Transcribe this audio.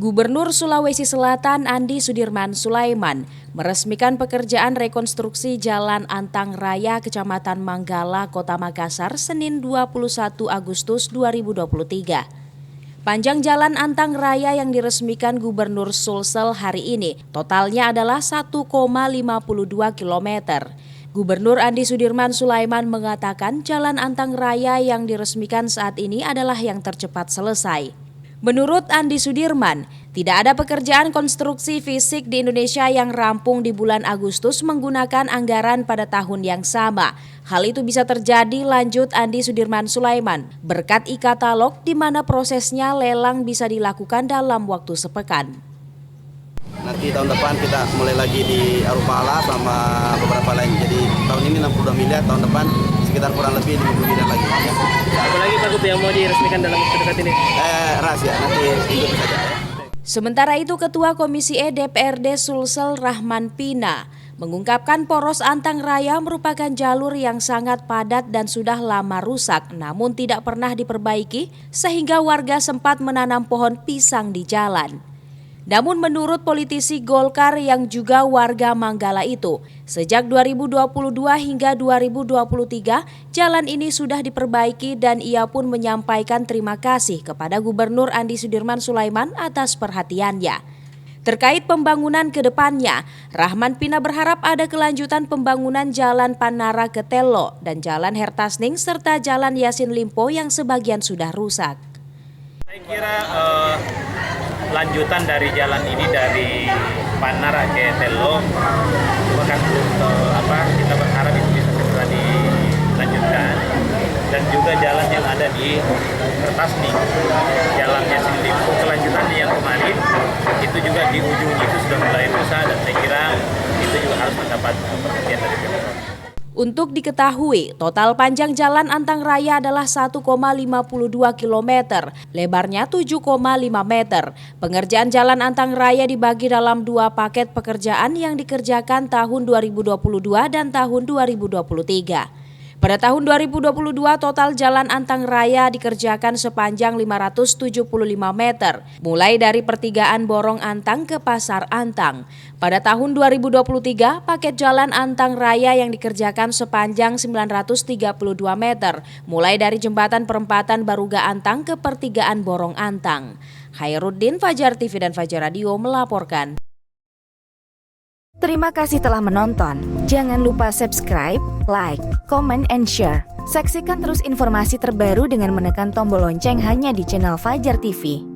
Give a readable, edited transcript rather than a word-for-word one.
Gubernur Sulawesi Selatan Andi Sudirman Sulaiman meresmikan pekerjaan rekonstruksi Jalan Antang Raya Kecamatan Manggala, Kota Makassar, Senin 21 Agustus 2023. Panjang Jalan Antang Raya yang diresmikan Gubernur Sulsel hari ini totalnya adalah 1,52 km. Gubernur Andi Sudirman Sulaiman mengatakan Jalan Antang Raya yang diresmikan saat ini adalah yang tercepat selesai. Menurut Andi Sudirman, tidak ada pekerjaan konstruksi fisik di Indonesia yang rampung di bulan Agustus menggunakan anggaran pada tahun yang sama. Hal itu bisa terjadi, lanjut Andi Sudirman Sulaiman, berkat e-katalog di mana prosesnya lelang bisa dilakukan dalam waktu sepekan. Nanti tahun depan kita mulai lagi di Arupala sama beberapa lain. Jadi tahun ini 62 miliar, tahun depan sekitar kurang lebih 50 miliar lagi. Apalagi Pak Gub yang mau diresmikan dalam waktu dekat ini? Rahasia, nanti ikuti saja. Sementara itu Ketua Komisi E DPRD Sulsel Rahman Pina mengungkapkan poros Antang Raya merupakan jalur yang sangat padat dan sudah lama rusak namun tidak pernah diperbaiki sehingga warga sempat menanam pohon pisang di jalan. Namun menurut politisi Golkar yang juga warga Manggala itu, sejak 2022 hingga 2023, jalan ini sudah diperbaiki dan ia pun menyampaikan terima kasih kepada Gubernur Andi Sudirman Sulaiman atas perhatiannya. Terkait pembangunan ke depannya, Rahman Pina berharap ada kelanjutan pembangunan Jalan Panara ke Tello dan Jalan Hertasning serta Jalan Yasin Limpo yang sebagian sudah rusak. Saya kira lanjutan dari jalan ini dari Panara ke Tello bahkan kita berharap itu bisa segera dilanjutkan, dan juga jalan yang ada di Hertasning, Jalan Yasin Limpo, kelanjutannya yang kemarin itu juga di ujungnya itu sudah mulai rusak dan saya kira itu juga harus mendapat perhatian dari Pemprov. Untuk diketahui, total panjang Jalan Antang Raya adalah 1,52 km, lebarnya 7,5 meter. Pengerjaan Jalan Antang Raya dibagi dalam 2 paket pekerjaan yang dikerjakan tahun 2022 dan tahun 2023. Pada tahun 2022, total Jalan Antang Raya dikerjakan sepanjang 575 meter, mulai dari pertigaan Borong Antang ke Pasar Antang. Pada tahun 2023, paket Jalan Antang Raya yang dikerjakan sepanjang 932 meter, mulai dari Jembatan Perempatan Baruga Antang ke pertigaan Borong Antang. Khairuddin, Fajar TV dan Fajar Radio melaporkan. Terima kasih telah menonton. Jangan lupa subscribe, like, comment, and share. Saksikan terus informasi terbaru dengan menekan tombol lonceng hanya di channel Fajar TV.